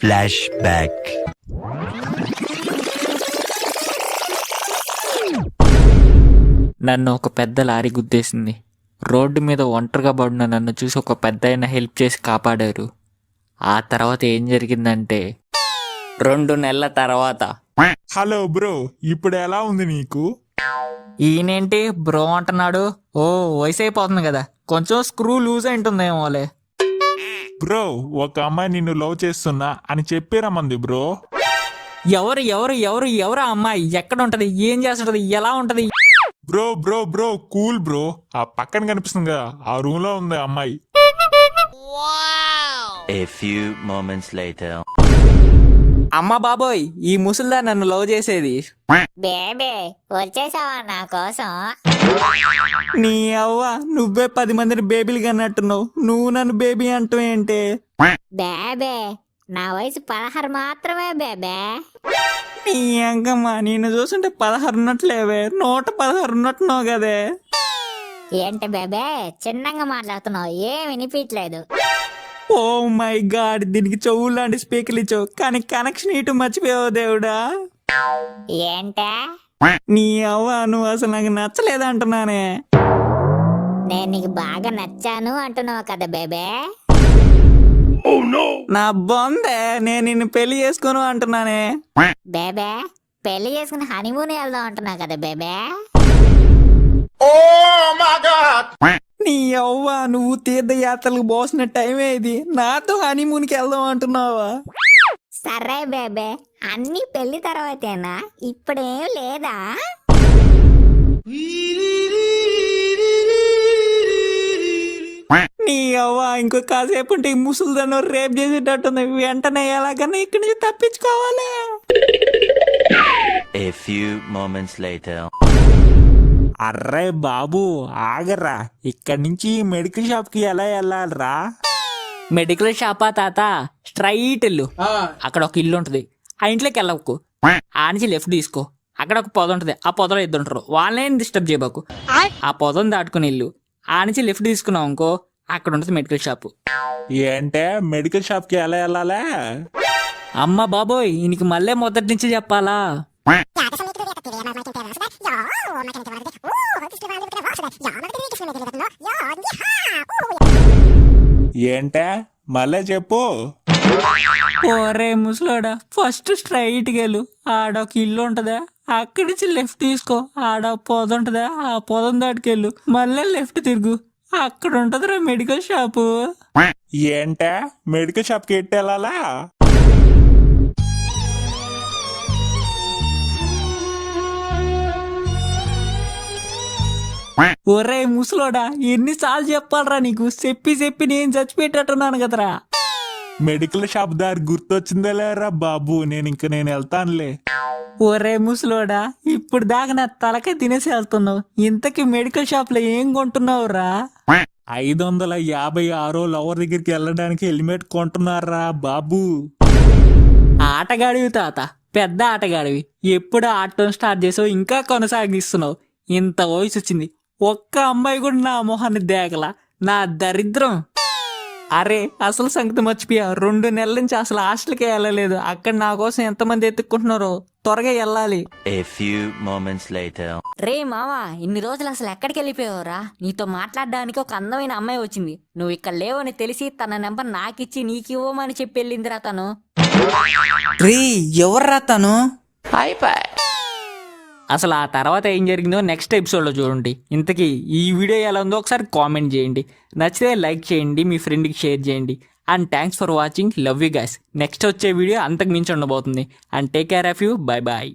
Flash back. నన్ను ఒక పెద్ద లారీ గుద్దేసింది. రోడ్డు మీద ఒంటరిగా పడిన నన్ను చూసి ఒక పెద్దాయన హెల్ప్ చేసి కాపాడారు. ఆ తర్వాత ఏం జరిగిందంటే 2 నెలల తర్వాత హలో బ్రో, ఇప్పుడు ఎలా ఉంది నీకు? ఈయనేంటి బ్రో అంటున్నాడు? ఓ వయసు అయిపోతుంది కదా, కొంచెం స్క్రూ లూజ్ అయింటుందేమోలే. బ్రో, ఒక అమ్మాయి నిన్ను లవ్ చేస్తున్నా అని చెప్పిరమ్మంది బ్రో. ఎవరు ఎవరు ఎవరు ఎవరు ఆ అమ్మాయి? ఎక్కడ ఉంటది? ఏం చేస్తుంటది? ఎలా ఉంటది? Bro bro bro cool bro, ఆ పక్కన కనిపిస్తుంది కదా, ఆ రూమ్ లో ఉంది ఆ అమ్మాయి. A few moments later. అమ్మ బాబోయ్, ఈ ముసల్దా నన్ను లవ్ చేసేది. బేబే వచ్చేసావా నా కోసం? నీ అవ్వ, నువ్వే 10 మందిని బేబీలు కన్నట్టున్నావు, నువ్వు నన్ను బేబీ అంటూ ఏంటే? బేబే నా వయసు 16 మాత్రమే బేబే. నీ అంకమ్మ, నిన్ను చూస్తుంటే 16 ఉన్నట్లేవే, 116 ఉన్నట్టున్నావు కదే. ఏంటి బేబే చిన్నగా మాట్లాడుతున్నావు, ఏం వినిపించలేదు. ఓ మై గాడ్, దీనికి చెవులు లాంటి స్పీకర్లు ఇచ్చావు, కానీ కనెక్షన్ ఇటు మర్చిపోయావు దేవుడా. ఏంటే? నీ అవ్వ, నువ్వు అసలు నాకు నచ్చలేదంటున్నానే. నేను నీకు బాగా నచ్చాను అంటున్నావు కదా బేబే. నా బొందే, నేను నిన్ను పెళ్లి చేసుకోను అంటున్నానే. బేబే పెళ్లి చేసుకుని హనీమూన్ వెళ్దాం అంటున్నావు కదా బేబే. నీ అవ్వ, నువ్వు తీర్థయాత్రలకు పోసిన టైమే ఇది, నాతో హనీమూన్కి వెళ్దాం అంటున్నావా? సరే బేబే, అన్ని పెళ్లి తర్వాతేనా, ఇప్పుడేం లేదా? నీ అవ్వ, ఇంకో కాసేపు ఉంటే ఈ ముసలిదాన్ని రేప్ చేసేటట్టుంది. వెంటనే ఎలాగన్నా ఇక్కడి నుంచి తప్పించుకోవాలి. A few moments later. అర్రే బాబు ఆగరా, ఇక్కడి నుంచి మెడికల్ షాప్ కి ఎలా వెళ్ళాలరా? మెడికల్ షాపా తాత? స్ట్రైట్ ఇల్లు, అక్కడ ఒక ఇల్లు ఉంటుంది, ఆ ఇంట్లోకి వెళ్ళకు. ఆ నుంచి లెఫ్ట్ తీసుకో, అక్కడ ఒక పొద ఉంటుంది, ఆ పొదలో 2 ఉంటారు, వాళ్ళని డిస్టర్బ్ చేయబాకు. ఆ పొదను దాటుకుని ఇల్లు, ఆ నుంచి లెఫ్ట్ తీసుకున్నావు అనుకో, అక్కడ ఉంటుంది మెడికల్ షాపు. ఏంటే మెడికల్ షాప్ కి ఎలా వెళ్ళాలా? అమ్మ బాబోయ్, ఈయనకి మళ్ళీ మొదటి నుంచి చెప్పాలా? ఏంటే మళ్ళీ చెప్పు. ఓరే ముసలోడా, ఫస్ట్ స్ట్రైట్ గెలు, ఆడొక ఇల్లు ఉంటదా, అక్కడి నుంచి లెఫ్ట్ తీసుకో, ఆడ పొద ఉంటదా, ఆ పొదం దాటుకెళ్ళు, మళ్ళీ లెఫ్ట్ తిరుగు, అక్కడ ఉంటదిరా మెడికల్ షాపు. ఏంటే మెడికల్ షాప్ కి ఎట్టి వెళ్ళాలా? ఒరే ముసలోడా, ఎన్నిసార్లు చెప్పాలరా నీకు, చెప్పి చెప్పి నేను చచ్చిపెట్టేట్టున్నాను కదరా. మెడికల్ షాప్ దారి గుర్తొచ్చిందే లేరా బాబు, నేను వెళ్తానులే. ఒరే ముసలోడా, ఇప్పుడు దాకా నా తలకే తినేసి వెళ్తున్నావు, ఇంతకీ మెడికల్ షాప్ లో ఏం కొంటున్నావురా? 556 లవర్ దగ్గరికి వెళ్ళడానికి హెల్మెట్ కొంటున్నారా బాబు. ఆటగాడివి తాత, పెద్ద ఆటగాడివి, ఎప్పుడు ఆటం స్టార్ట్ చేసావు, ఇంకా కొనసాగిస్తున్నావు. ఇంత వయసు వచ్చింది, ఒక్క అమ్మాయి కూడా నా మొహాన్ని దేగల, నా దరిద్రం. అరే అసలు సంగతి మర్చిపోయా, 2 నెలల నుంచి అసలు హాస్టల్కే వెళ్ళలేదు, అక్కడ నా కోసం ఎంతమంది ఎత్తుక్కుంటున్నారో, త్వరగా వెళ్ళాలి. A few moments later. రే మావా, ఇన్ని రోజులు అసలు ఎక్కడికి వెళ్ళిపోయావురా? నీతో మాట్లాడడానికి ఒక అందమైన అమ్మాయి వచ్చింది, నువ్వు ఇక్కడ లేవని తెలిసి తన నెంబర్ నాకిచ్చి నీకు ఇవ్వమని చెప్పి వెళ్ళిందిరా తను. రే ఎవర్రా తను? అసలు ఆ తర్వాత ఏం జరిగిందో నెక్స్ట్ ఎపిసోడ్లో చూడండి. ఇంతకీ ఈ వీడియో ఎలా ఉందో ఒకసారి కామెంట్ చేయండి, నచ్చితే లైక్ చేయండి, మీ ఫ్రెండ్కి షేర్ చేయండి. And thanks for watching, love you guys. Next వచ్చే వీడియో అంతకు మించి ఉండబోతుంది. And take care of you, bye bye.